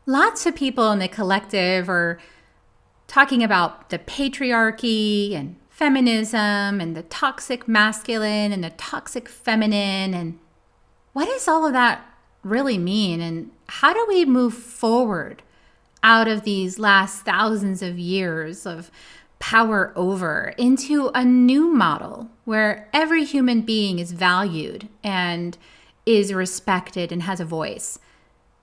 Lots of people in the collective are talking about the patriarchy and feminism and the toxic masculine and the toxic feminine. And what does all of that really mean? And how do we move forward out of these last thousands of years of power over into a new model where every human being is valued and is respected and has a voice?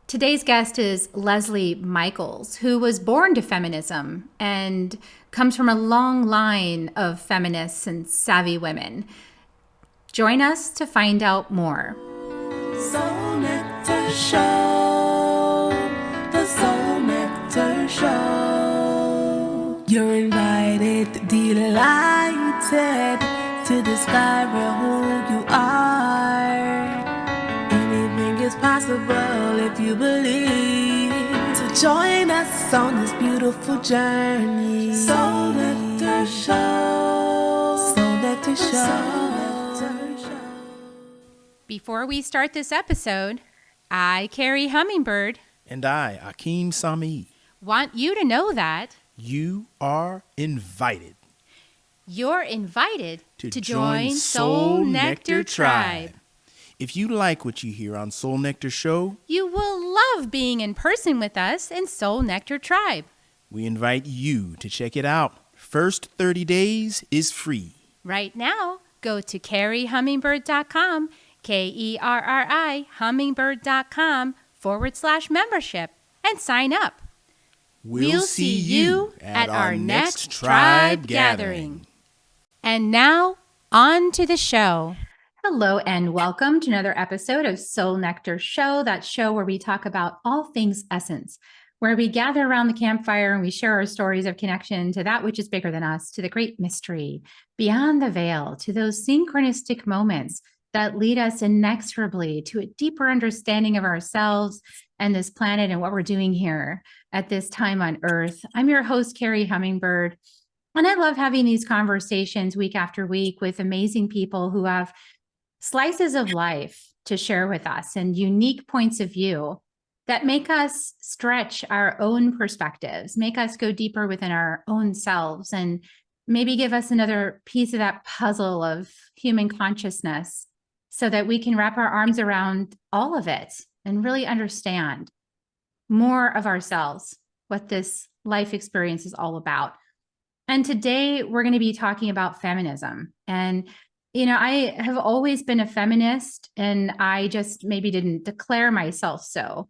Today's guest is Lesley Michaels, who was born to feminism and comes from a long line of feminists and savvy women. Join us to find out more. Soul Nectar Show, the Soul Nectar Show. You're invited, delighted to discover who you are. Anything is possible if you believe. So join us on this beautiful journey. Soul Nectar Show, Soul Nectar Show. Before we start this episode, I, Carrie Hummingbird, And I, Akeem Sami. want you to know that You are invited you're invited to join Soul Nectar Tribe. If you like what you hear on Soul Nectar Show, You will love being in person with us in Soul Nectar Tribe. we invite you to check it out. First 30 days is free. Right now, go to carriehummingbird.com, KERRI, hummingbird.com/membership, and sign up. We'll see you at our next tribe gathering. And now, on to the show. Hello, and welcome to another episode of Soul Nectar Show, that show where we talk about all things essence, where we gather around the campfire and we share our stories of connection to that which is bigger than us, to the great mystery, beyond the veil, to those synchronistic moments that lead us inexorably to a deeper understanding of ourselves and this planet and what we're doing here at this time on Earth. I'm your host, Carrie Hummingbird, and I love having these conversations week after week with amazing people who have slices of life to share with us and unique points of view that make us stretch our own perspectives, make us go deeper within our own selves, and maybe give us another piece of that puzzle of human consciousness so that we can wrap our arms around all of it and really understand more of ourselves, what this life experience is all about. And today we're going to be talking about feminism. And, I have always been a feminist, and I just maybe didn't declare myself so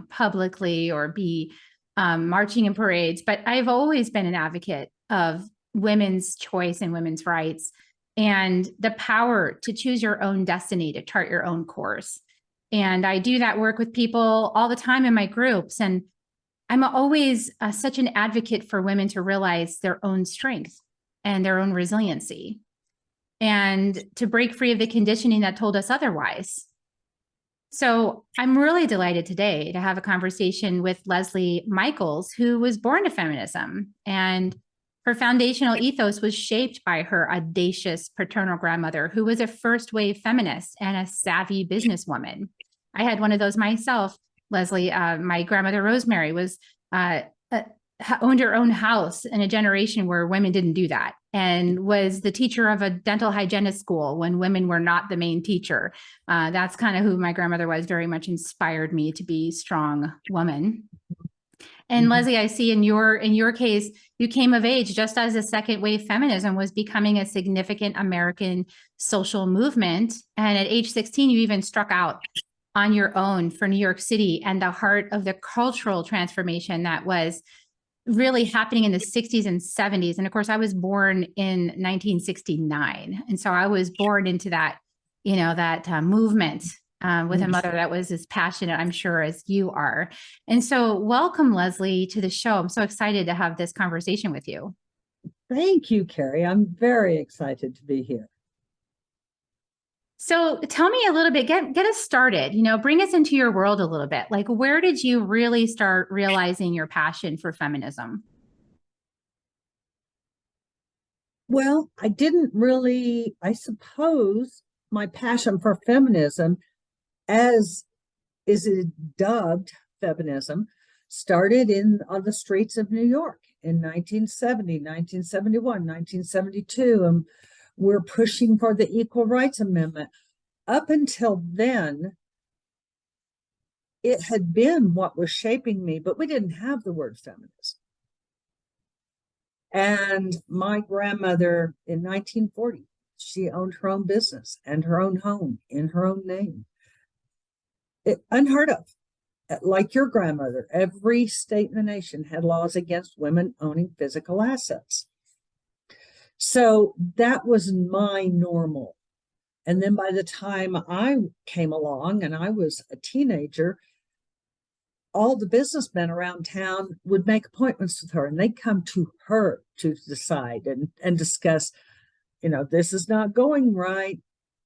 publicly or be marching in parades, but I've always been an advocate of women's choice and women's rights and the power to choose your own destiny, to chart your own course. And I do that work with people all the time in my groups. And I'm always such an advocate for women to realize their own strength and their own resiliency and to break free of the conditioning that told us otherwise. So I'm really delighted today to have a conversation with Lesley Michaels, who was born to feminism, and her foundational ethos was shaped by her audacious paternal grandmother, who was a first wave feminist and a savvy businesswoman. I had one of those myself, Lesley. My grandmother Rosemary was owned her own house in a generation where women didn't do that, and was the teacher of a dental hygienist school when women were not the main teacher. That's kind of who my grandmother was. Very much inspired me to be a strong woman. And Lesley, I see in your case, you came of age just as the second wave feminism was becoming a significant American social movement. And at age 16, you even struck out on your own for New York City and the heart of the cultural transformation that was really happening in the 60s and 70s. And of course, I was born in 1969. And so I was born into that, movement with a mother that was as passionate, I'm sure, as you are. And so welcome, Lesley, to the show. I'm so excited to have this conversation with you. Thank you, Carrie. I'm very excited to be here. So tell me a little bit, get us started, bring us into your world a little bit. Like, where did you really start realizing your passion for feminism? Well, I suppose my passion for feminism, as is it dubbed feminism, started on the streets of New York in 1970, 1971, 1972, and we're pushing for the Equal Rights Amendment. Up until then, it had been what was shaping me, but we didn't have the word feminism. And my grandmother in 1940, she owned her own business and her own home in her own name. Unheard of. Like your grandmother, every state in the nation had laws against women owning physical assets. So that was my normal. And then by the time I came along and I was a teenager, all the businessmen around town would make appointments with her, and they'd come to her to decide and discuss, this is not going right.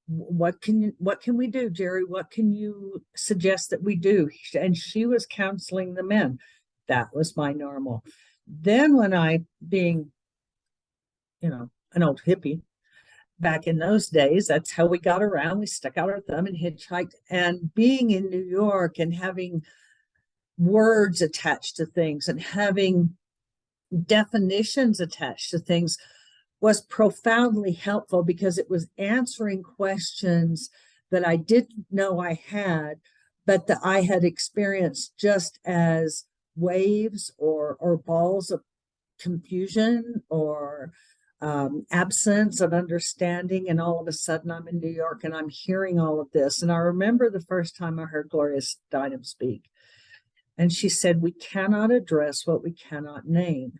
What can we do, Jerry? What can you suggest that we do? And she was counseling the men. That was my normal. Then when I, being, an old hippie, back in those days, that's how we got around. We stuck out our thumb and hitchhiked. And being in New York and having words attached to things and having definitions attached to things was profoundly helpful, because it was answering questions that I didn't know I had, but that I had experienced just as waves or balls of confusion or absence of understanding. And all of a sudden I'm in New York and I'm hearing all of this. And I remember the first time I heard Gloria Steinem speak. And she said, "We cannot address what we cannot name."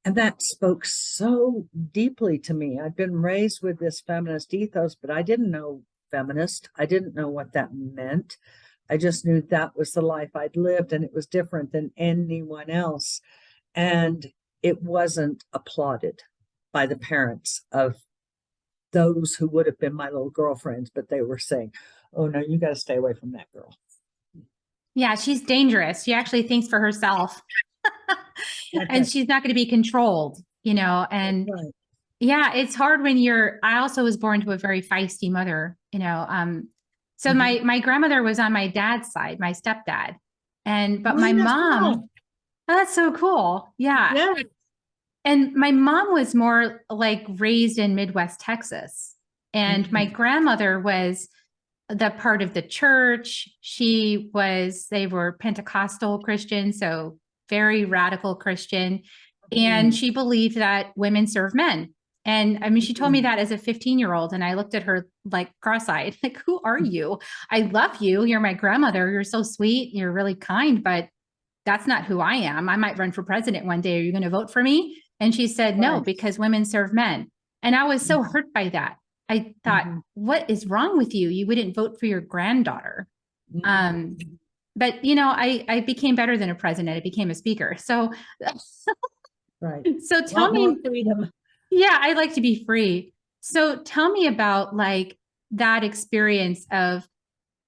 And that spoke so deeply to me. I'd been raised with this feminist ethos, but I didn't know feminist. I didn't know what that meant. I just knew that was the life I'd lived, and it was different than anyone else. And it wasn't applauded by the parents of those who would have been my little girlfriends, but they were saying, "Oh, no, you got to stay away from that girl." Yeah, she's dangerous. She actually thinks for herself. And she's not going to be controlled, and right. Yeah, it's hard when I also was born to a very feisty mother, so my grandmother was on my dad's side, my stepdad. But my mom, cool. Oh, that's so cool. Yeah. And my mom was more like raised in Midwest Texas. And my grandmother was the part of the church. They were Pentecostal Christian, so very radical Christian. And she believed that women serve men. And I mean, she told me that as a 15-year-old, and I looked at her like cross-eyed, like, "Who are you? I love you. You're my grandmother. You're so sweet. You're really kind, but that's not who I am. I might run for president one day. Are you going to vote for me?" And she said, "No, because women serve men." And I was so hurt by that. I thought, what is wrong with you? You wouldn't vote for your granddaughter. But, I became better than a president. I became a speaker. So, So tell me, freedom. Yeah, I like to be free. So tell me about like that experience of,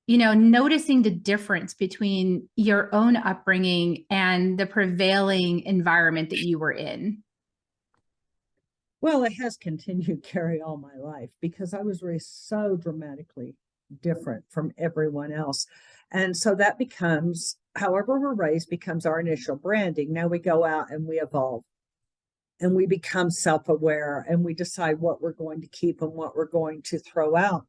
noticing the difference between your own upbringing and the prevailing environment that you were in. Well, it has continued, Carrie, all my life, because I was raised so dramatically different from everyone else. And so that becomes, however we're raised, becomes our initial branding. Now we go out and we evolve and we become self-aware and we decide what we're going to keep and what we're going to throw out.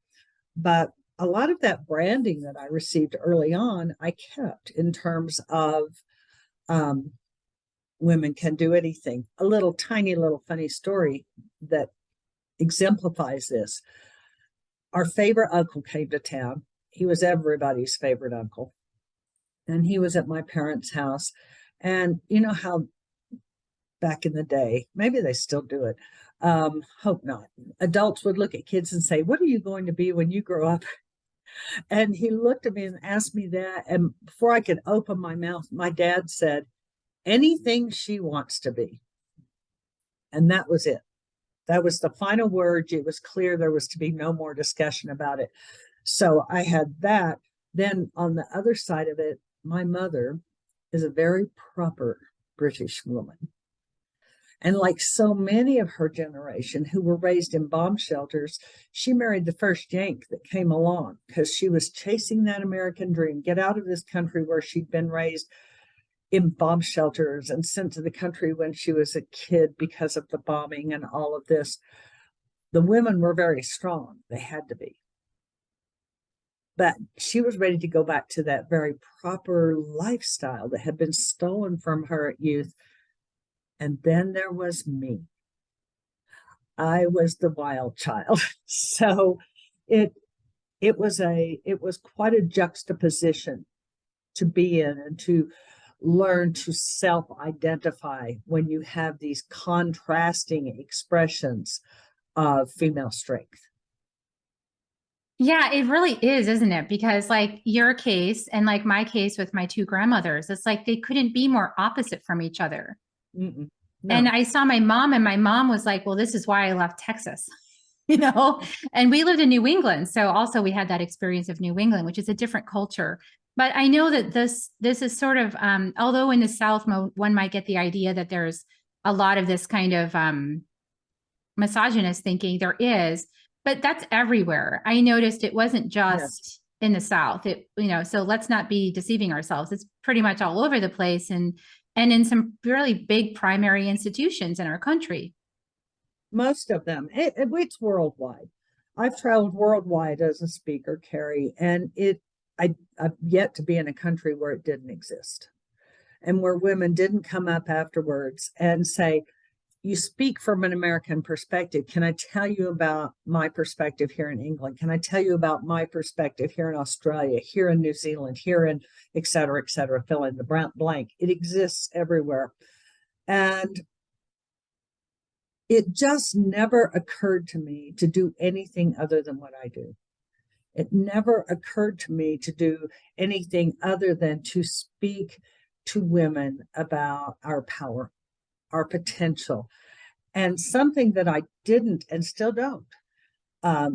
But a lot of that branding that I received early on, I kept in terms of women can do anything. A little tiny little funny story that exemplifies this. Our favorite uncle came to town. He was everybody's favorite uncle. And he was at my parents' house. And you know how back in the day, maybe they still do it, hope not, adults would look at kids and say, "What are you going to be when you grow up?" And he looked at me and asked me that. And before I could open my mouth, my dad said, "Anything she wants to be." And that was it. That was the final word. It was clear there was to be no more discussion about it. So I had that. Then on the other side of it, my mother is a very proper British woman. And like so many of her generation who were raised in bomb shelters, she married the first Yank that came along because she was chasing that American dream, get out of this country where she'd been raised. in bomb shelters and sent to the country when she was a kid because of the bombing and all of this. The women were very strong. They had to be. But she was ready to go back to that very proper lifestyle that had been stolen from her at youth. And then there was me. I was the wild child. So it was quite a juxtaposition to be in and to learn to self-identify when you have these contrasting expressions of female strength. Yeah, it really is, isn't it? Because like your case and like my case with my two grandmothers, it's like they couldn't be more opposite from each other. No. And I saw my mom, and my mom was like, well, this is why I left Texas, and we lived in New England. So also we had that experience of New England, which is a different culture. But I know that this is sort of, although in the South, one might get the idea that there's a lot of this kind of misogynist thinking. There is, but that's everywhere. I noticed it wasn't just in the South. So let's not be deceiving ourselves. It's pretty much all over the place, and in some really big primary institutions in our country. Most of them. It's worldwide. I've traveled worldwide as a speaker, Carrie, and I've yet to be in a country where it didn't exist and where women didn't come up afterwards and say, you speak from an American perspective. Can I tell you about my perspective here in England? Can I tell you about my perspective here in Australia, here in New Zealand, here in et cetera, fill in the blank. It exists everywhere. And it just never occurred to me to do anything other than what I do. It never occurred to me to do anything other than to speak to women about our power, our potential, and something that I didn't and still don't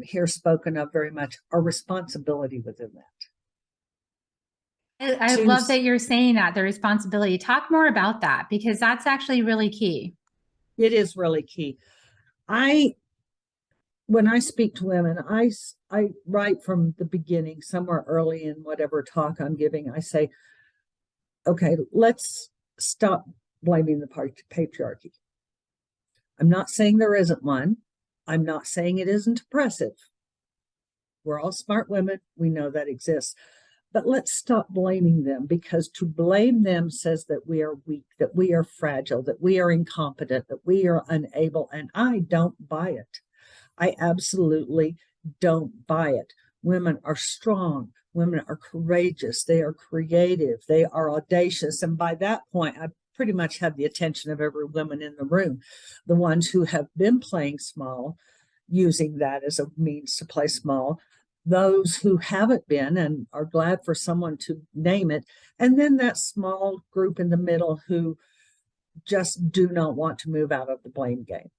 hear spoken of very much, our responsibility within that. I love that you're saying that, the responsibility. Talk more about that, because that's actually really key. It is really key. When I speak to women, I right from the beginning, somewhere early in whatever talk I'm giving, I say, okay, let's stop blaming the patriarchy. I'm not saying there isn't one. I'm not saying it isn't oppressive. We're all smart women. We know that exists. But let's stop blaming them, because to blame them says that we are weak, that we are fragile, that we are incompetent, that we are unable. And I don't buy it. I absolutely don't buy it. Women are strong. Women are courageous. They are creative. They are audacious. And by that point, I pretty much have the attention of every woman in the room. The ones who have been playing small, using that as a means to play small, those who haven't been and are glad for someone to name it, and then that small group in the middle who just do not want to move out of the blame game.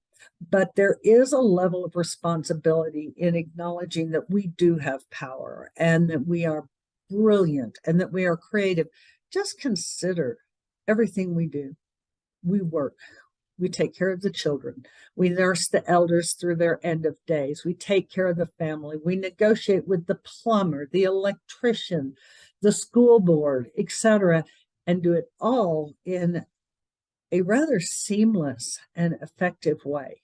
But there is a level of responsibility in acknowledging that we do have power and that we are brilliant and that we are creative. Just consider everything we do. We work. We take care of the children. We nurse the elders through their end of days. We take care of the family. We negotiate with the plumber, the electrician, the school board, etc., and do it all in a rather seamless and effective way.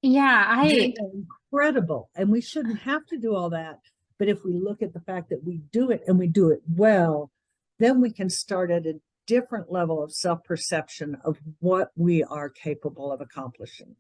Yeah, incredible. And we shouldn't have to do all that. But if we look at the fact that we do it and we do it well, then we can start at a different level of self-perception of what we are capable of accomplishing.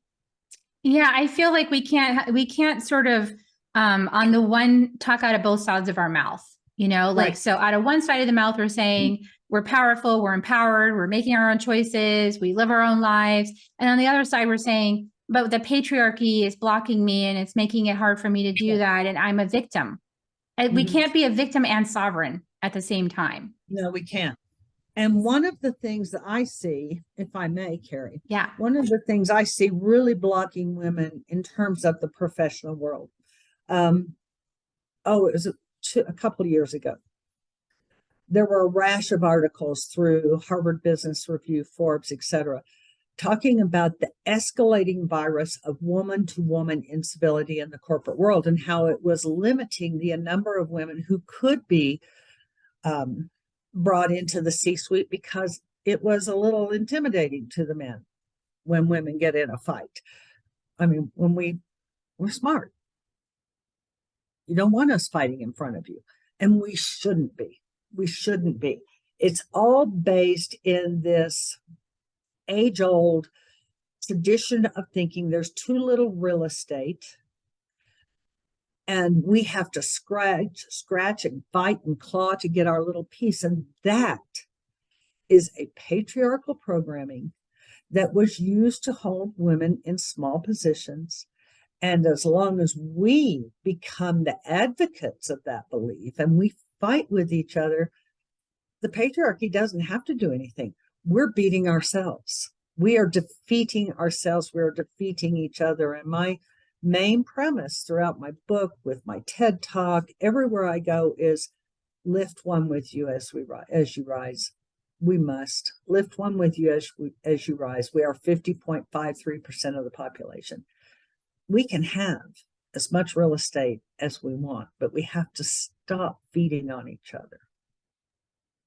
Yeah, I feel like we can't sort of on the one talk out of both sides of our mouth, Right. So out of one side of the mouth, we're saying we're powerful, we're empowered, we're making our own choices, we live our own lives. And on the other side, we're saying, but the patriarchy is blocking me and it's making it hard for me to do that. And I'm a victim. And we can't be a victim and sovereign at the same time. No, we can't. And one of the things that I see, if I may, Carrie, yeah, one of the things I see really blocking women in terms of the professional world. It was a couple of years ago. There were a rash of articles through Harvard Business Review, Forbes, etc., talking about the escalating virus of woman-to-woman incivility in the corporate world and how it was limiting the number of women who could be brought into the C-suite because it was a little intimidating to the men when women get in a fight. I mean, when we're smart. You don't want us fighting in front of you. And we shouldn't be. We shouldn't be. It's all based in this age-old tradition of thinking there's too little real estate and we have to scratch and fight and claw to get our little piece. And that is a patriarchal programming that was used to hold women in small positions. And as long as we become the advocates of that belief and we fight with each other, the patriarchy doesn't have to do anything. We're beating ourselves. We are defeating ourselves. We're defeating each other. And my main premise throughout my book, with my TED Talk, everywhere I go, is lift one with you as you rise. We must lift one with you as you rise. We are 50.53% of the population. We can have as much real estate as we want, but we have to stop feeding on each other.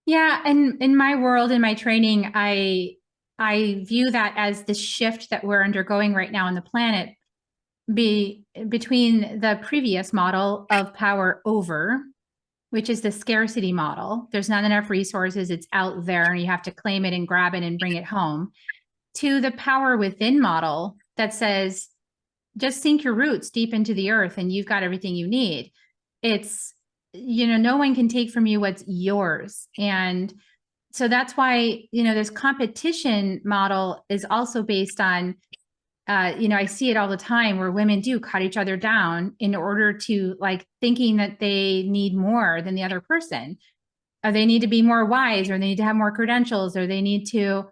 Yeah, and in my world, in my training, I view that as the shift that we're undergoing right now on the planet, between the previous model of power over, which is the scarcity model. There's not enough resources, it's out there, and you have to claim it and grab it and bring it home, to the power within model that says, just sink your roots deep into the earth and you've got everything you need. It's, no one can take from you what's yours. And so that's why, this competition model is also based on, I see it all the time where women do cut each other down in order to, thinking that they need more than the other person, or they need to be more wise, or they need to have more credentials, or they need to,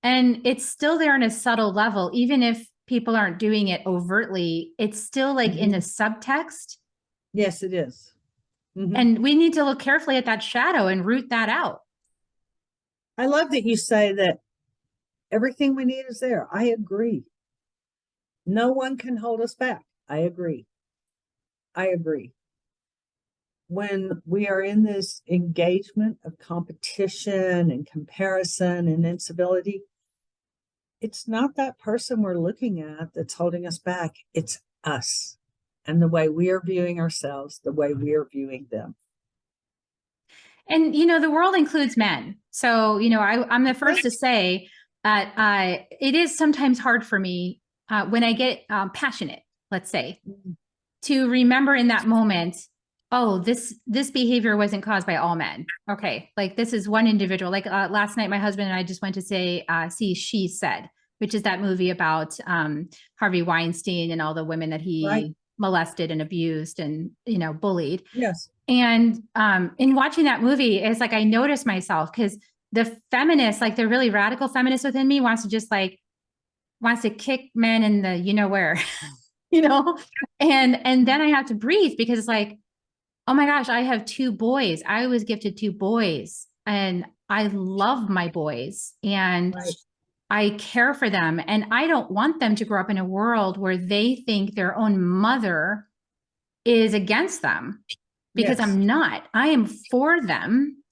and it's still there on a subtle level, even if people aren't doing it overtly, it's still in the subtext. Yes, it is. Mm-hmm. And we need to look carefully at that shadow and root that out. I love that you say that everything we need is there. I agree. No one can hold us back. I agree. When we are in this engagement of competition and comparison and incivility, it's not that person we're looking at that's holding us back. It's us and the way we are viewing ourselves, the way we are viewing them. And, the world includes men. So, I'm the first to say that it is sometimes hard for me when I get passionate, let's say, to remember in that moment, oh, this behavior wasn't caused by all men. Okay. This is one individual. Last night, my husband and I just went to see She Said, which is that movie about Harvey Weinstein and all the women that he molested and abused and, bullied. Yes. And in watching that movie, it's I noticed myself, because the feminist, the really radical feminist within me wants to kick men in the, where, and then I have to breathe, because it's oh my gosh, I have 2 boys. I was gifted 2 boys and I love my boys and I care for them. And I don't want them to grow up in a world where they think their own mother is against them, because I'm not. I am for them.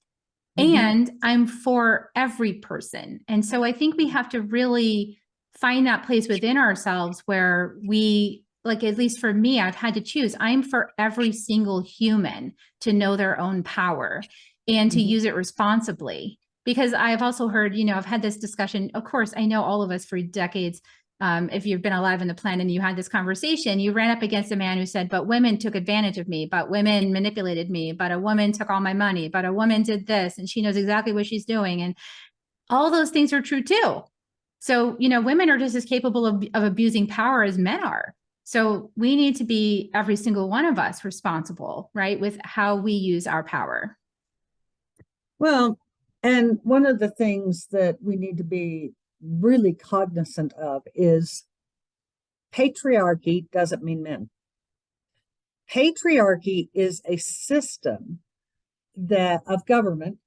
Mm-hmm. And I'm for every person. And so I think we have to really find that place within ourselves where we, at least for me, I've had to choose. I'm for every single human to know their own power and to use it responsibly. Because I've also heard, I've had this discussion. Of course, I know all of us for decades, if you've been alive on the planet and you had this conversation, you ran up against a man who said, but women took advantage of me, but women manipulated me, but a woman took all my money, but a woman did this, and she knows exactly what she's doing. And all those things are true too. So, women are just as capable of abusing power as men are. So we need to be, every single one of us, responsible, right, with how we use our power. Well, and one of the things that we need to be really cognizant of is patriarchy doesn't mean men. Patriarchy is a system of government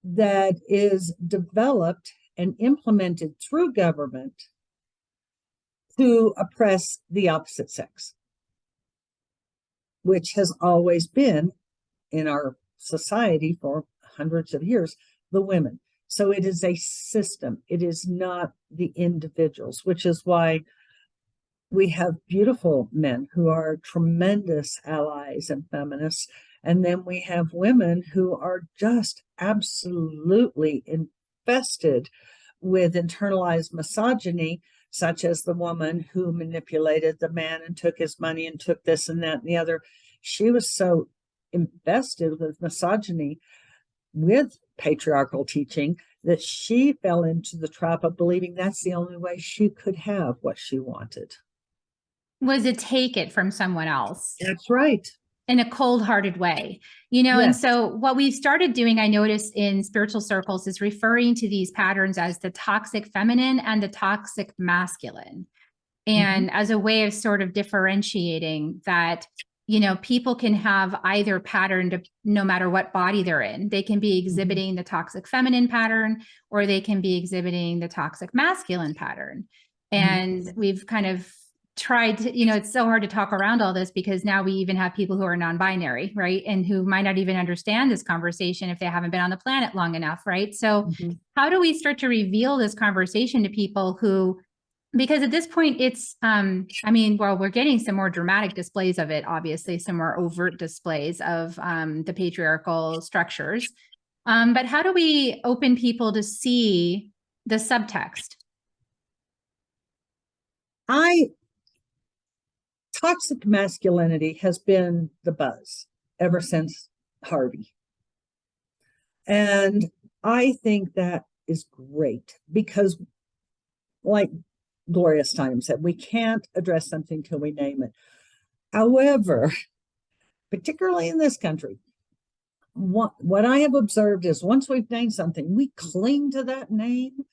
that is developed and implemented through government to oppress the opposite sex, which has always been in our society for hundreds of years, the women. So it is a system. It is not the individuals, which is why we have beautiful men who are tremendous allies and feminists. And then we have women who are just absolutely infested with internalized misogyny, such as the woman who manipulated the man and took his money and took this and that and the other. She was so infested with misogyny, with patriarchal teaching, that she fell into the trap of believing that's the only way she could have what she wanted. Was to take it from someone else. That's right. In a cold-hearted way, you know. Yes. And so what we've started doing, I noticed in spiritual circles, is referring to these patterns as the toxic feminine and the toxic masculine. And as a way of sort of differentiating that, you know, people can have either pattern no matter what body they're in. They can be exhibiting the toxic feminine pattern, or they can be exhibiting the toxic masculine pattern. And we've kind of tried to, you know, it's so hard to talk around all this because now we even have people who are non-binary, right? And who might not even understand this conversation if they haven't been on the planet long enough, right? So how do we start to reveal this conversation to people who, because at this point it's, I mean, well, we're getting some more dramatic displays of it, obviously, some more overt displays of the patriarchal structures. But how do we open people to see the subtext? Toxic masculinity has been the buzz ever since Harvey. And I think that is great because, like Gloria Steinem said, we can't address something till we name it. However, particularly in this country, what I have observed is once we've named something, we cling to that name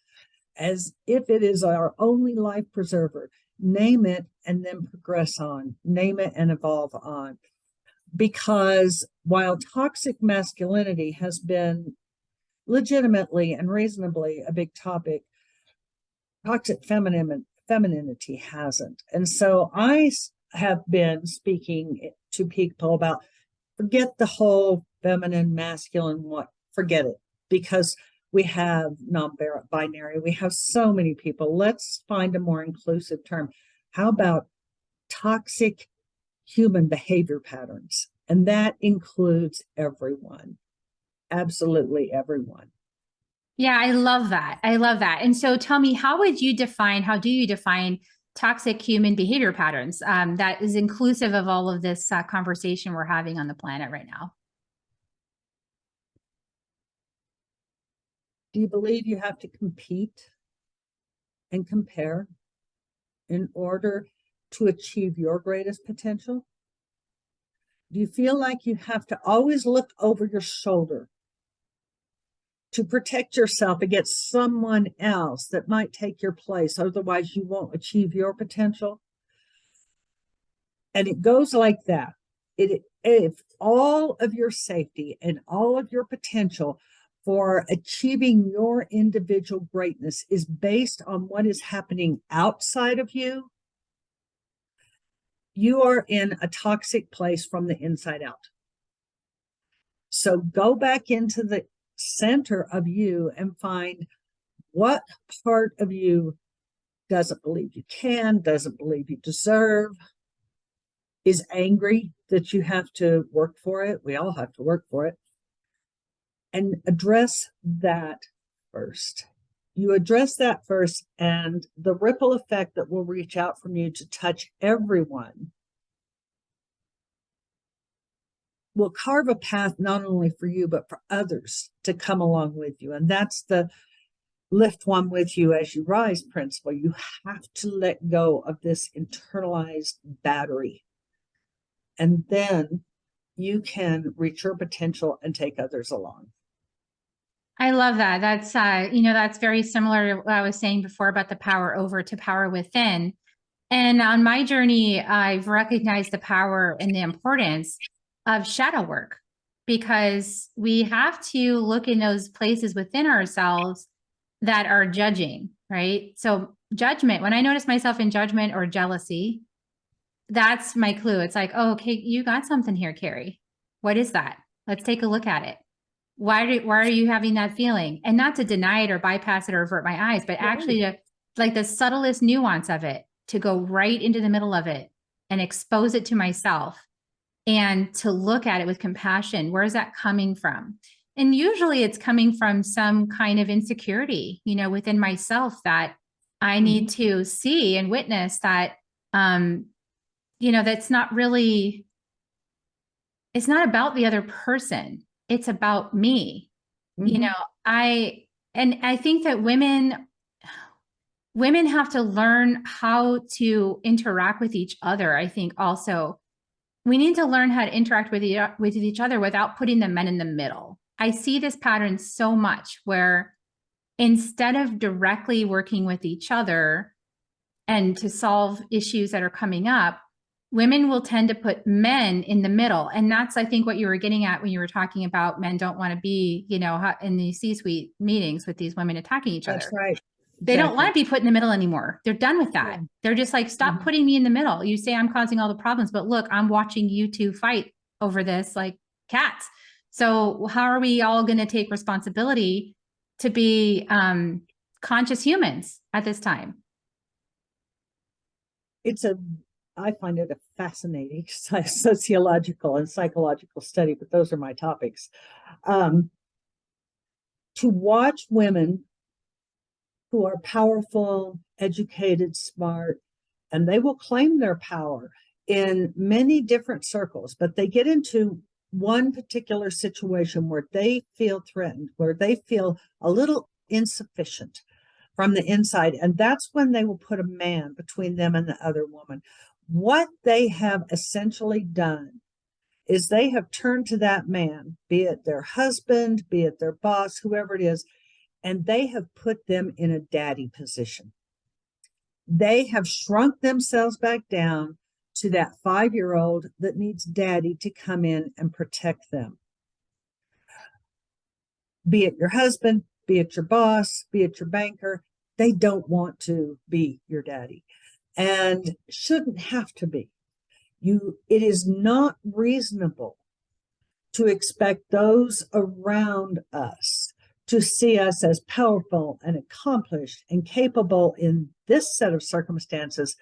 as if it is our only life preserver. Name it and then progress on. Name it and evolve on. Because while toxic masculinity has been legitimately and reasonably a big topic, toxic femininity hasn't. And so I have been speaking to people about forget the whole feminine, masculine, forget it, because we have non-binary, we have so many people. Let's find a more inclusive term. How about toxic human behavior patterns? And that includes everyone, absolutely everyone. Yeah, I love that. I love that. And so tell me, how do you define toxic human behavior patterns that is inclusive of all of this conversation we're having on the planet right now? Do you believe you have to compete and compare in order to achieve your greatest potential? Do you feel like you have to always look over your shoulder to protect yourself against someone else that might take your place? Otherwise, you won't achieve your potential. And it goes like that. If all of your safety and all of your potential for achieving your individual greatness is based on what is happening outside of you, you are in a toxic place from the inside out. So go back into the center of you and find what part of you doesn't believe you can, doesn't believe you deserve, is angry that you have to work for it. We all have to work for it. And address that first. You address that first, and the ripple effect that will reach out from you to touch everyone will carve a path not only for you, but for others to come along with you. And that's the lift one with you as you rise principle. You have to let go of this internalized battery. And then you can reach your potential and take others along. I love that. That's, that's very similar to what I was saying before about the power over to power within. And on my journey, I've recognized the power and the importance of shadow work, because we have to look in those places within ourselves that are judging, right? So judgment, when I notice myself in judgment or jealousy, that's my clue. It's like, oh, okay, you got something here, Carrie. What is that? Let's take a look at it. why are you having that feeling? And not to deny it or bypass it or avert my eyes, but actually to, like, the subtlest nuance of it, to go right into the middle of it and expose it to myself and to look at it with compassion. Where is that coming from? And usually it's coming from some kind of insecurity, within myself, that I need to see and witness that, that's not really, it's not about the other person. It's about me. I think that women have to learn how to interact with each other. I think also we need to learn how to interact with each other without putting the men in the middle. I see this pattern so much where instead of directly working with each other and to solve issues that are coming up, women will tend to put men in the middle. And that's, I think, what you were getting at when you were talking about men don't want to be, in these C-suite meetings with these women attacking each other. That's right. They don't want to be put in the middle anymore. They're done with that. Yeah. They're just like, stop putting me in the middle. You say I'm causing all the problems, but look, I'm watching you two fight over this like cats. So how are we all going to take responsibility to be conscious humans at this time? I find it a fascinating sociological and psychological study, but those are my topics. To watch women who are powerful, educated, smart, and they will claim their power in many different circles, but they get into one particular situation where they feel threatened, where they feel a little insufficient from the inside. And that's when they will put a man between them and the other woman. What they have essentially done is they have turned to that man, be it their husband, be it their boss, whoever it is, and they have put them in a daddy position. They have shrunk themselves back down to that 5-year-old that needs daddy to come in and protect them. Be it your husband, be it your boss, be it your banker, they don't want to be your daddy and shouldn't have to be. It is not reasonable to expect those around us to see us as powerful and accomplished and capable in this set of circumstances,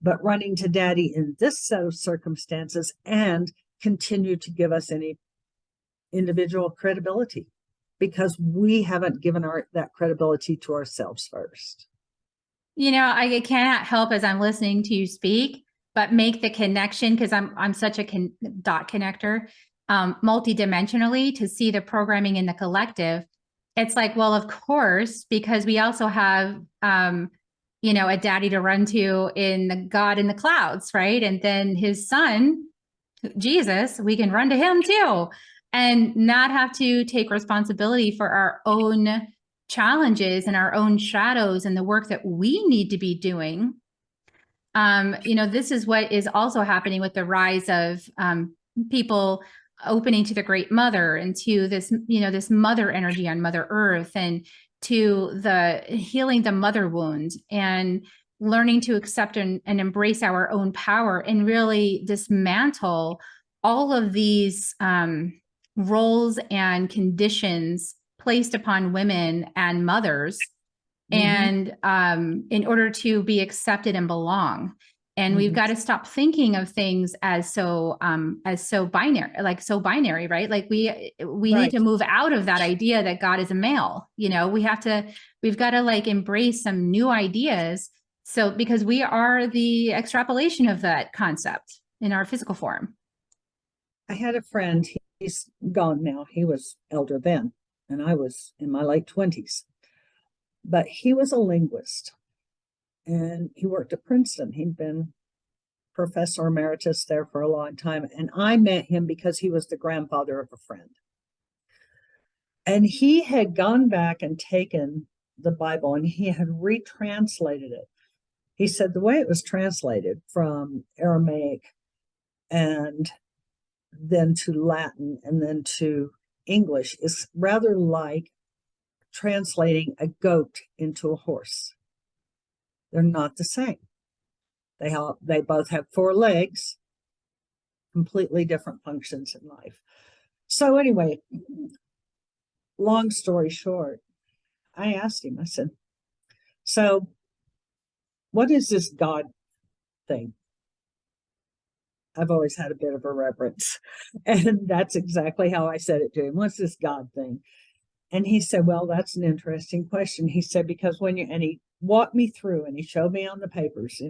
but running to daddy in this set of circumstances and continue to give us any individual credibility because we haven't given that credibility to ourselves first. I cannot help as I'm listening to you speak, but make the connection, because I'm such a dot connector, multidimensionally, to see the programming in the collective. It's like, well, of course, because we also have, a daddy to run to in the God in the clouds, right? And then his son, Jesus, we can run to him too, and not have to take responsibility for our own challenges and our own shadows and the work that we need to be doing. This is what is also happening with the rise of people opening to the Great Mother and to this, this mother energy on Mother Earth, and to the healing the mother wound and learning to accept and embrace our own power and really dismantle all of these roles and conditions placed upon women and mothers, and in order to be accepted and belong. And we've got to stop thinking of things as so binary, right? Like we need to move out of that idea that God is a male. We've got to like embrace some new ideas. So because we are the extrapolation of that concept in our physical form. I had a friend, he's gone now. He was elder then, and I was in my late 20s. But he was a linguist, and he worked at Princeton. He'd been professor emeritus there for a long time. And I met him because he was the grandfather of a friend. And he had gone back and taken the Bible and he had retranslated it. He said the way it was translated from Aramaic and then to Latin and then to English is rather like translating a goat into a horse. They're not the same. They both have 4 legs, completely different functions in life. So anyway, long story short, I asked him, I said, so what is this God thing? I've always had a bit of a reverence. And that's exactly how I said it to him. What's this God thing? And he said, well, that's an interesting question. He said, because and he walked me through and he showed me on the papers,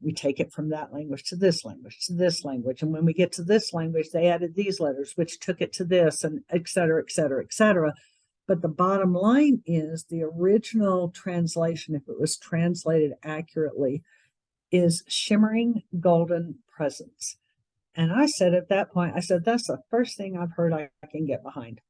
we take it from that language to this language to this language. And when we get to this language, they added these letters, which took it to this, and et cetera, et cetera, et cetera. But the bottom line is the original translation, if it was translated accurately, is shimmering golden presence. And I said at that point, I said, that's the first thing I've heard I can get behind.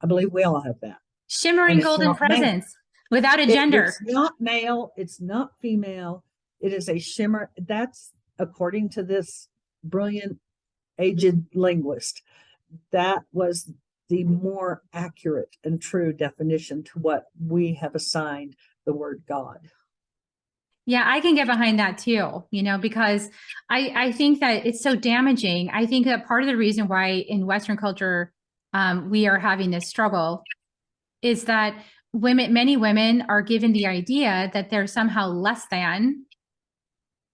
I believe we all have that. Shimmering golden presence without a gender. It's not male. It's not female. It is a shimmer. That's, according to this brilliant, aged linguist, that was the more accurate and true definition to what we have assigned the word God. Yeah, I can get behind that too, because I think that it's so damaging. I think that part of the reason why in Western culture we are having this struggle is that many women are given the idea that they're somehow less than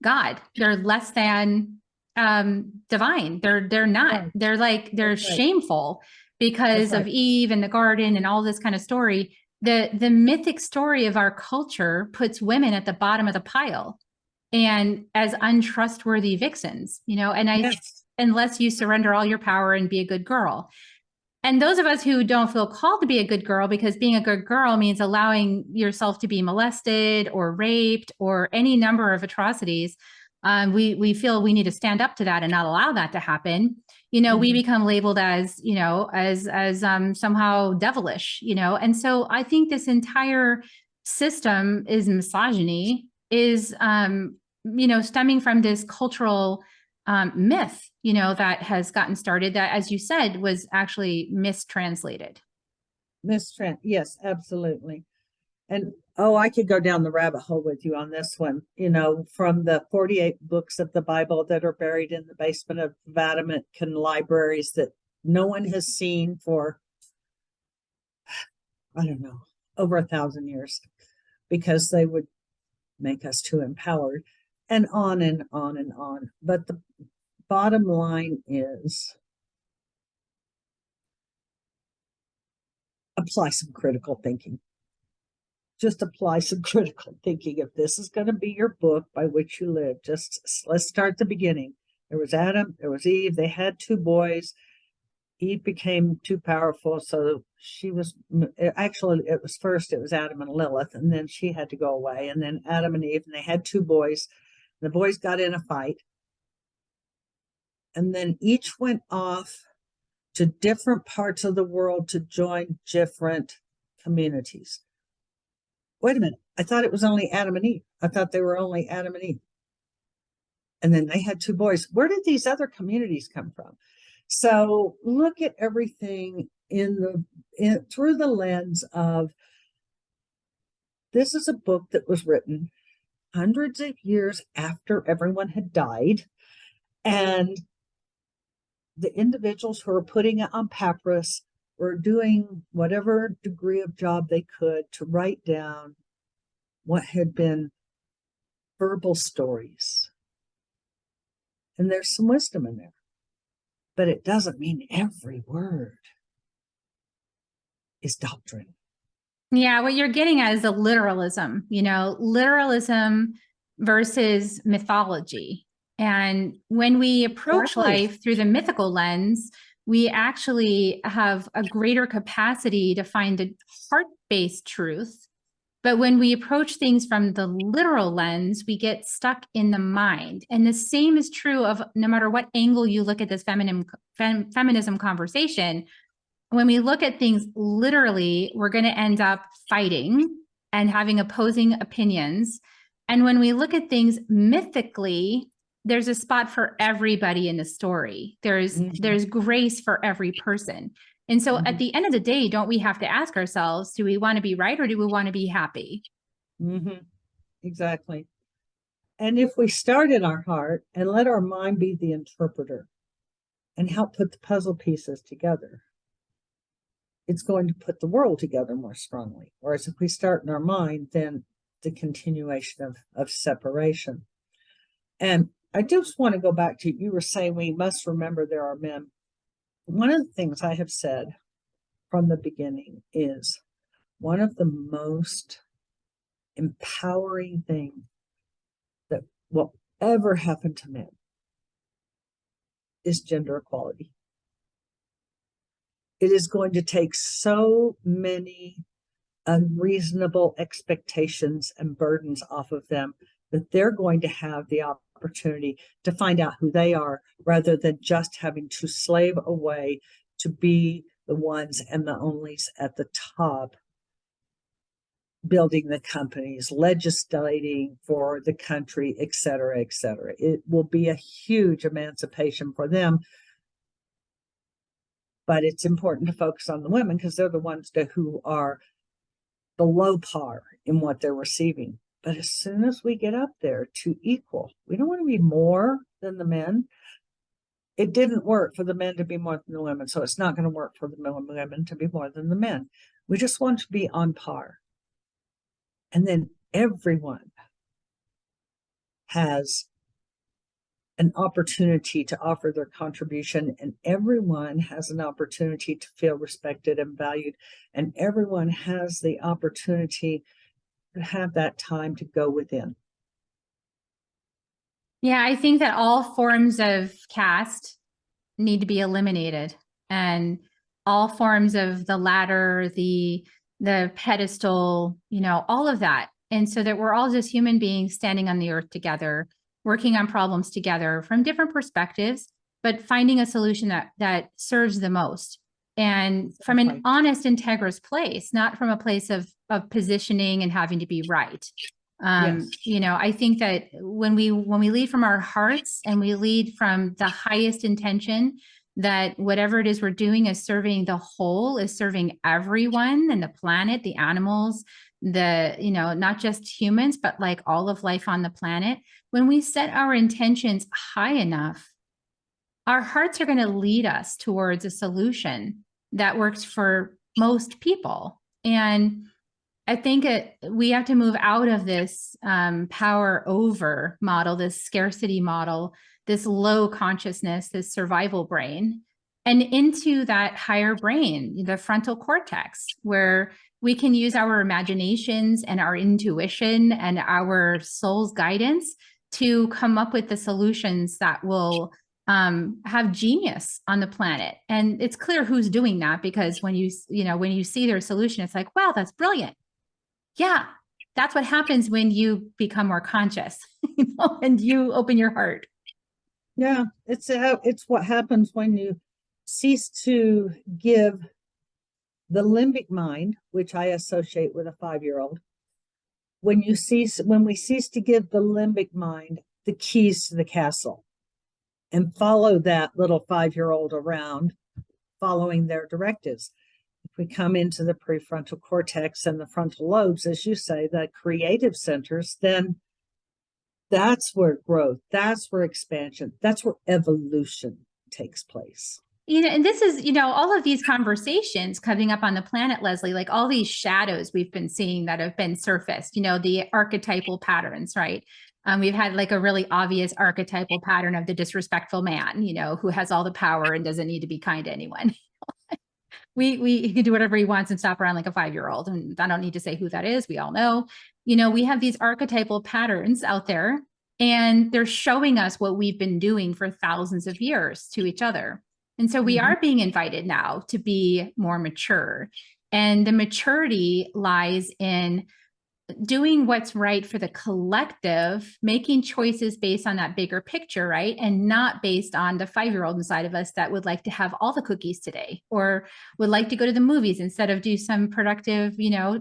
God. They're less than divine. They're not. Right. They're shameful because of Eve and the garden and all this kind of story. The mythic story of our culture puts women at the bottom of the pile and as untrustworthy vixens, and unless you surrender all your power and be a good girl. And those of us who don't feel called to be a good girl, because being a good girl means allowing yourself to be molested or raped or any number of atrocities, we feel we need to stand up to that and not allow that to happen. We become labeled as, as somehow devilish, and so I think this entire system is misogyny, is, stemming from this cultural myth, that has gotten started that, as you said, was actually mistranslated. Yes, absolutely. And I could go down the rabbit hole with you on this one, from the 48 books of the Bible that are buried in the basement of Vatican libraries that no one has seen for, I don't know, over 1,000 years, because they would make us too empowered, and on and on and on. But the bottom line is, apply some critical thinking. Just apply some critical thinking. If this is going to be your book by which you live, let's start at the beginning. There was Adam, there was Eve. They had 2 boys. Eve became too powerful, so it was Adam and Lilith, and then she had to go away, and then Adam and Eve, and they had 2 boys. The boys got in a fight, and then each went off to different parts of the world to join different communities. Wait a minute, I thought it was only Adam and Eve. I thought they were only Adam and Eve. And then they had 2 boys. Where did these other communities come from? So look at everything through the lens of, this is a book that was written hundreds of years after everyone had died, and the individuals who are putting it on papyrus were doing whatever degree of job they could to write down what had been verbal stories. And there's some wisdom in there, but it doesn't mean every word is doctrine. Yeah, what you're getting at is a literalism, literalism versus mythology. And when we approach life through the mythical lens, we actually have a greater capacity to find a heart-based truth. But when we approach things from the literal lens, we get stuck in the mind. And the same is true of no matter what angle you look at this feminism conversation. When we look at things literally, we're going to end up fighting and having opposing opinions. And when we look at things mythically, there's a spot for everybody in the story. There's grace for every person. And so at the end of the day, don't we have to ask ourselves, do we want to be right or do we want to be happy? Exactly. And if we start in our heart and let our mind be the interpreter and help put the puzzle pieces together, it's going to put the world together more strongly. Whereas if we start in our mind, then the continuation of separation. And I just want to go back to, you were saying we must remember there are men. One of the things I have said from the beginning is one of the most empowering things that will ever happen to men is gender equality. It is going to take so many unreasonable expectations and burdens off of them that they're going to have the opportunity to find out who they are rather than just having to slave away to be the ones and the onlys at the top, building the companies, legislating for the country, et cetera, et cetera. It will be a huge emancipation for them. But it's important to focus on the women because they're the ones who are below par in what they're receiving. But as soon as we get up there to equal, we don't want to be more than the men. It didn't work for the men to be more than the women, so it's not going to work for the women to be more than the men. We just want to be on par. And then everyone has an opportunity to offer their contribution, and everyone has an opportunity to feel respected and valued, and everyone has the opportunity to have that time to go within. Yeah, I think that all forms of caste need to be eliminated, and all forms of the ladder, the pedestal, all of that. And so that we're all just human beings standing on the earth together, working on problems together from different perspectives, but finding a solution that serves the most. And from an honest, integrous place, not from a place of positioning and having to be right. Yes. I think that when we lead from our hearts and we lead from the highest intention, that whatever it is we're doing is serving the whole, is serving everyone and the planet, the animals, not just humans, but like all of life on the planet. When we set our intentions high enough, our hearts are going to lead us towards a solution that works for most people. And I think we have to move out of this power over model, this scarcity model, this low consciousness, this survival brain, and into that higher brain, the frontal cortex, where we can use our imaginations and our intuition and our soul's guidance to come up with the solutions that will have genius on the planet. And it's clear who's doing that, because when you see their solution, it's like, wow, that's brilliant. Yeah, that's what happens when you become more conscious, and you open your heart. Yeah, it's what happens when you cease to give the limbic mind, which I associate with a 5-year-old. When we cease to give the limbic mind the keys to the castle and follow that little 5-year-old around, following their directives. If we come into the prefrontal cortex and the frontal lobes, as you say, the creative centers, then that's where growth, that's where expansion, that's where evolution takes place. And this is, all of these conversations coming up on the planet, Lesley, like all these shadows we've been seeing that have been surfaced, the archetypal patterns, right? We've had like a really obvious archetypal pattern of the disrespectful man, who has all the power and doesn't need to be kind to anyone. He can do whatever he wants and stop around like a 5-year-old. And I don't need to say who that is. We all know, we have these archetypal patterns out there, and they're showing us what we've been doing for thousands of years to each other. And so we are being invited now to be more mature. And the maturity lies in doing what's right for the collective, making choices based on that bigger picture, right? And not based on the 5-year-old inside of us that would like to have all the cookies today, or would like to go to the movies instead of do some productive,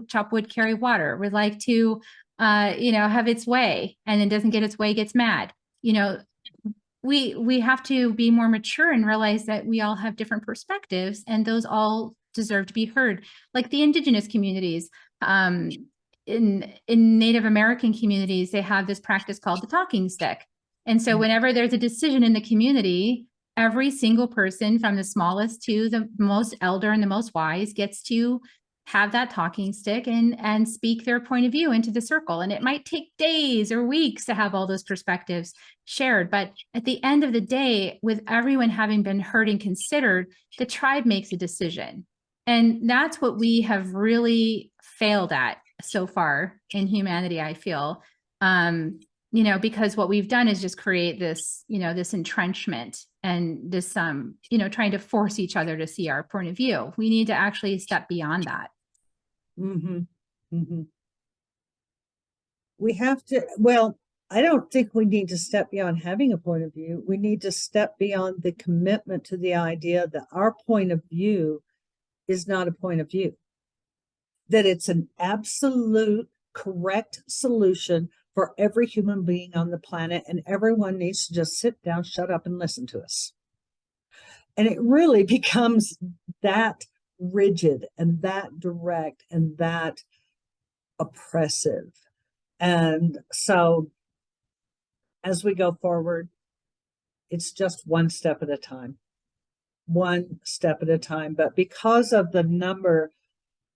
chop wood, carry water, would like to, have its way, and then doesn't get its way, gets mad. We have to be more mature and realize that we all have different perspectives, and those all deserve to be heard. Like the indigenous communities, in Native American communities, they have this practice called the talking stick. And so whenever there's a decision in the community, every single person from the smallest to the most elder and the most wise gets to have that talking stick and speak their point of view into the circle. And it might take days or weeks to have all those perspectives shared. But at the end of the day, with everyone having been heard and considered, the tribe makes a decision. And that's what we have really failed at so far in humanity, I feel. Because what we've done is just create this, this entrenchment and this, trying to force each other to see our point of view. We need to actually step beyond that. Mm-hmm. Mm-hmm. We have to, well, I don't think we need to step beyond having a point of view. We need to step beyond the commitment to the idea that our point of view is not a point of view, that it's an absolute correct solution for every human being on the planet, and everyone needs to just sit down, shut up, and listen to us. And it really becomes that rigid and that direct and that oppressive. And so as we go forward, it's just one step at a time, one step at a time. But because of the number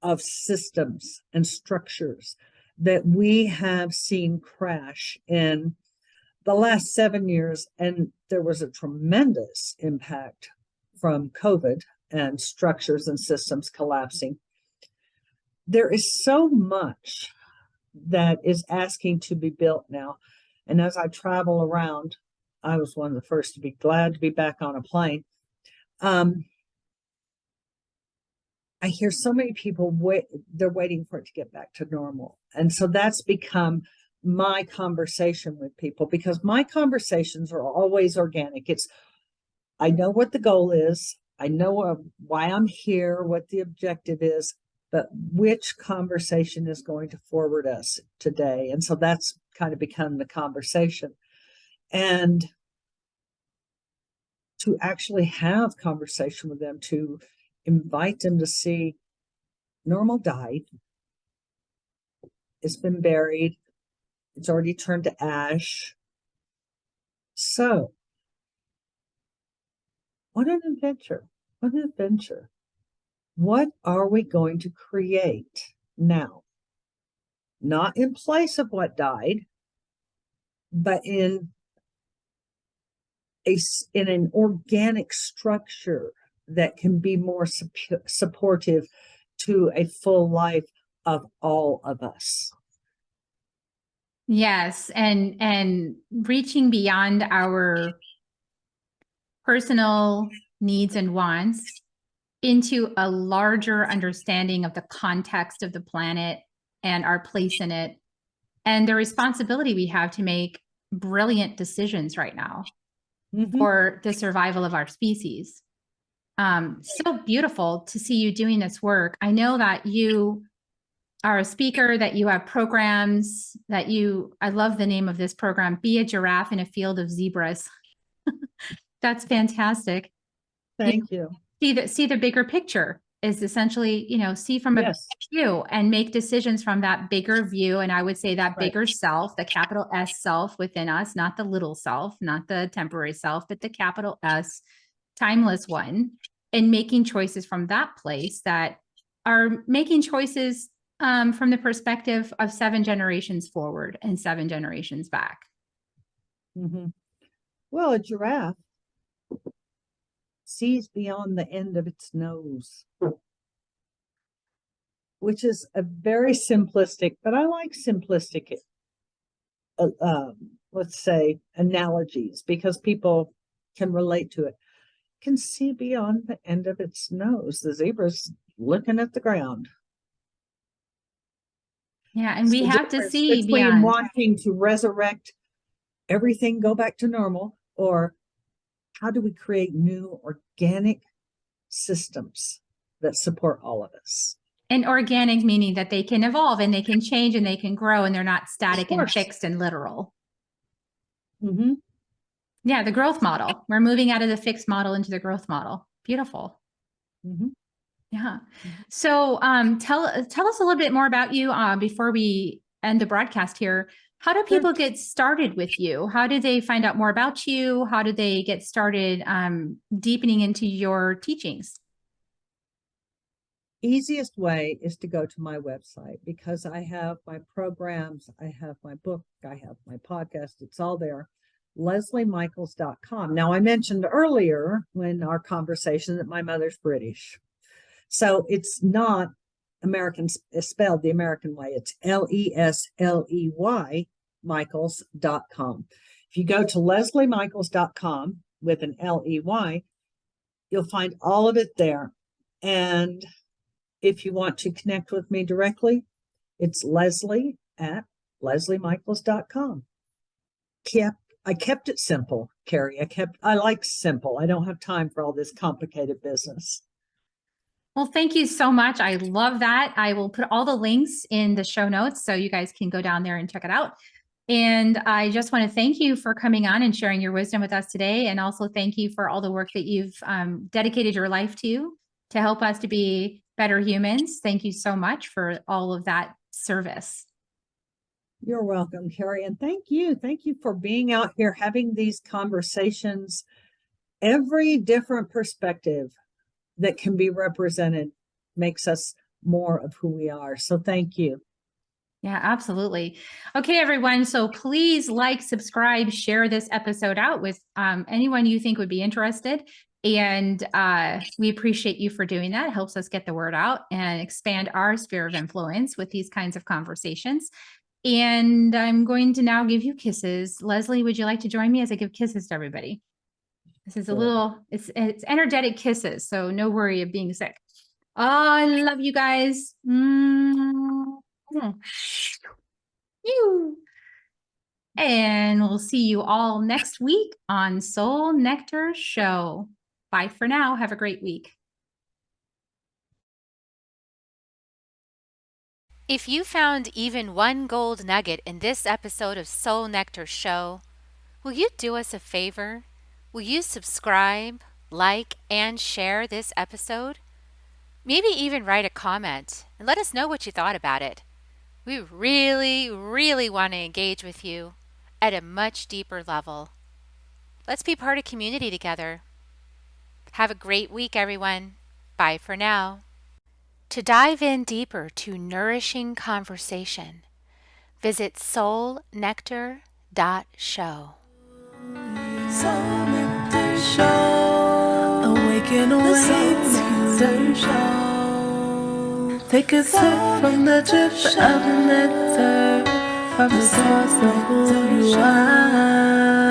of systems and structures that we have seen crash in the last 7 years, and there was a tremendous impact from COVID and structures and systems collapsing, there is so much that is asking to be built now. And as I travel around, I was one of the first to be glad to be back on a plane. I hear so many people they're waiting for it to get back to normal. And so that's become my conversation with people, because my conversations are always organic. I know what the goal is. I know why I'm here, what the objective is, but which conversation is going to forward us today? And so that's kind of become the conversation. And to actually have conversation with them, to invite them to see normal died. It's been buried. It's already turned to ash. So, what an adventure. What an adventure. What are we going to create now? Not in place of what died, but in an organic structure that can be more supportive to a full life of all of us. Yes, and reaching beyond our personal needs and wants into a larger understanding of the context of the planet and our place in it, and the responsibility we have to make brilliant decisions right now for the survival of our species. So beautiful to see you doing this work. I know that you are a speaker, that you have programs, I love the name of this program, Be a Giraffe in a Field of Zebras. That's fantastic. Thank you. See the bigger picture is essentially, see from a bigger view and make decisions from that bigger view. And I would say that bigger self, the capital S self within us, not the little self, not the temporary self, but the capital S, timeless one, and making choices from that place that are making choices from the perspective of 7 generations forward and 7 generations back. Well, a giraffe sees beyond the end of its nose, which is a very simplistic, but I like simplistic, let's say, analogies, because people can relate to it. Can see beyond the end of its nose. The zebra's looking at the ground. Yeah, and we have to see beyond. Wanting to resurrect everything, go back to normal, or how do we create new organic systems that support all of us? And organic meaning that they can evolve and they can change and they can grow and they're not static and fixed and literal. Yeah, the growth model. We're moving out of the fixed model into the growth model. Beautiful. Yeah. So tell us a little bit more about you before we end the broadcast here. How do people get started with you? How do they find out more about you? How do they get started deepening into your teachings? Easiest way is to go to my website, because I have my programs, I have my book, I have my podcast. It's all there. LesleyMichaels.com. Now, I mentioned earlier when our conversation that my mother's British. So it's not American, spelled the American way. It's Lesley Michaels.com. If you go to LesleyMichaels.com with an Ley, you'll find all of it there. And if you want to connect with me directly, it's Lesley at LesleyMichaels.com. I kept it simple, Carrie. I like simple. I don't have time for all this complicated business. Well, thank you so much. I love that. I will put all the links in the show notes so you guys can go down there and check it out. And I just want to thank you for coming on and sharing your wisdom with us today. And also thank you for all the work that you've dedicated your life to help us to be better humans. Thank you so much for all of that service. You're welcome, Carrie. And thank you. Thank you for being out here having these conversations. Every different perspective that can be represented makes us more of who we are. So thank you. Yeah, absolutely. Okay, everyone. So please like, subscribe, share this episode out with anyone you think would be interested. And we appreciate you for doing that. It helps us get the word out and expand our sphere of influence with these kinds of conversations. And I'm going to now give you kisses. Lesley, would you like to join me as I give kisses to everybody? This is a little, it's energetic kisses, so no worry of being sick. Oh, I love you guys. And we'll see you all next week on Soul Nectar Show. Bye for now. Have a great week. If you found even one gold nugget in this episode of Soul Nectar Show, will you do us a favor? Will you subscribe, like, and share this episode? Maybe even write a comment and let us know what you thought about it. We really, really want to engage with you at a much deeper level. Let's be part of community together. Have a great week, everyone. Bye for now. To dive in deeper to nourishing conversation, visit soulnectar.show. Soul Nectar Show. Awaken, awake, Nectar Show. Take a sip from the drip of nectar, from the source of who you are.